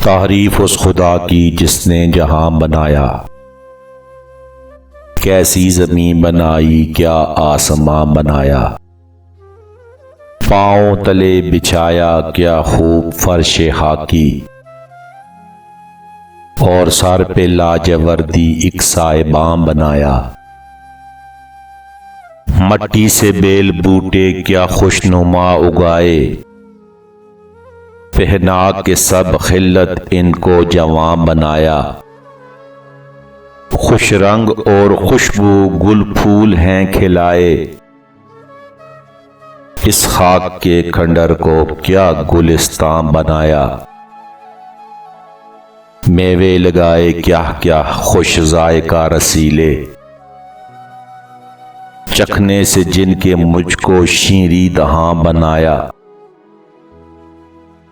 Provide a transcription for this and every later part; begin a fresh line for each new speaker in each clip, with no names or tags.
تعریف اس خدا کی جس نے جہاں بنایا، کیسی زمین بنائی کیا آسماں بنایا، پاؤں تلے بچھایا کیا خوب فرش خاکی، اور سر پہ لاجوردی ایک سائباں بنایا، مٹی سے بیل بوٹے کیا خوشنما اگائے، پہنا کے سب خلت ان کو جواں بنایا، خوش رنگ اور خوشبو گل پھول ہیں کھلائے، اس خاک کے کھنڈر کو کیا گلستان بنایا، میوے لگائے کیا کیا خوش ذائقہ رسیلے، چکھنے سے جن کے مجھ کو شیریں دہاں بنایا،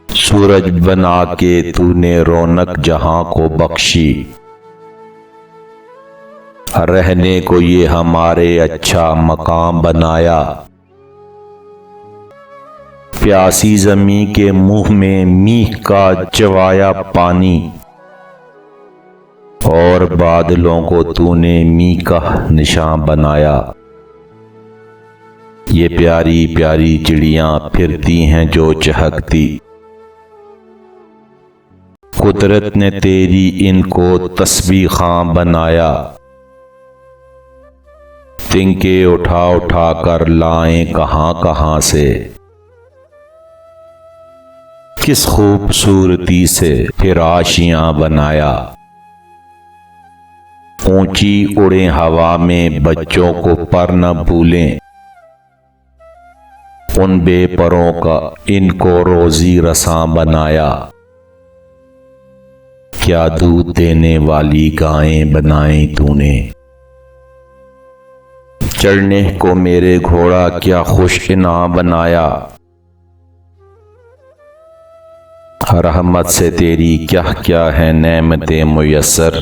سورج بنا کے تو نے رونق جہاں کو بخشی، رہنے کو یہ ہمارے اچھا مقام بنایا، پیاسی زمین کے منہ میں میخ کا چوایا پانی، اور بادلوں کو تو نے میخ کا نشان بنایا، یہ پیاری پیاری چڑیاں پھرتی ہیں جو چہکتی، قدرت نے تیری ان کو تسبیح خواں بنایا، تنکے اٹھا اٹھا کر لائیں کہاں کہاں سے، کس خوبصورتی سے فراشیاں بنایا، اونچی اڑیں ہوا میں بچوں کو پر نہ بھولیں، ان بے پروں کا ان کو روزی رساں بنایا، کیا دودھ دینے والی گائیں بنائیں تو نے، چڑھنے کو میرے گھوڑا کیا خوش انعام بنایا، رحمت سے تیری کیا کیا ہے نعمتیں میسر،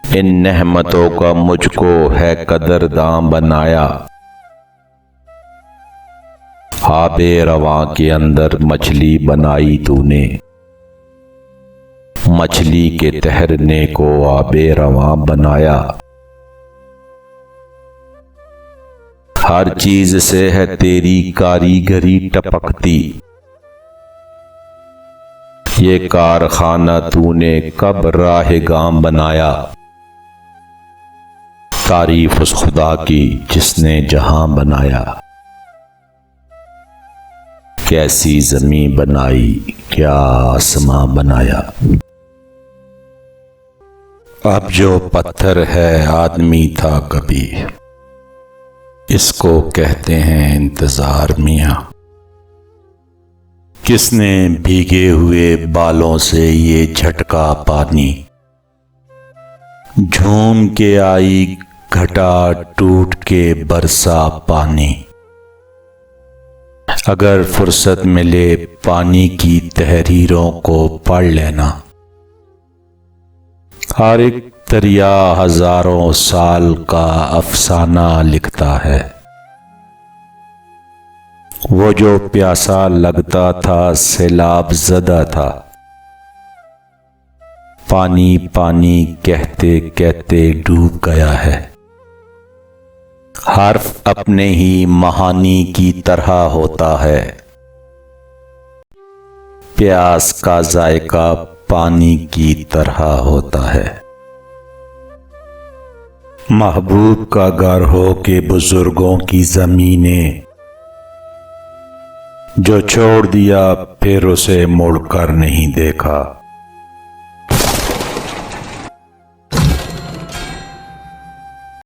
ان نعمتوں کا مجھ کو ہے قدرداں بنایا، آب رواں کے اندر مچھلی بنائی تو نے، مچھلی کے تیرنے کو آب رواں بنایا، ہر چیز سے ہے تیری کاریگری ٹپکتی، یہ کارخانہ تو نے کب راہ گام بنایا، تعریف اس خدا کی جس نے جہاں بنایا، کیسی زمین بنائی کیا آسماں بنایا، اب جو پتھر ہے آدمی تھا کبھی، اس کو کہتے ہیں انتظار میاں، کس نے بھیگے ہوئے بالوں سے یہ جھٹکا پانی، جھوم کے آئی گھٹا ٹوٹ کے برسا پانی، اگر فرصت ملے پانی کی تحریروں کو پڑھ لینا، ہر ایک دریا ہزاروں سال کا افسانہ لکھتا ہے، وہ جو پیاسا لگتا تھا سیلاب زدہ تھا، پانی پانی کہتے کہتے ڈوب گیا ہے، حرف اپنے ہی مہانی کی طرح ہوتا ہے، پیاس کا ذائقہ پانی کی طرح ہوتا ہے، محبوب کا گھر ہو کے بزرگوں کی زمینیں، جو چھوڑ دیا پھر اسے مڑ کر نہیں دیکھا،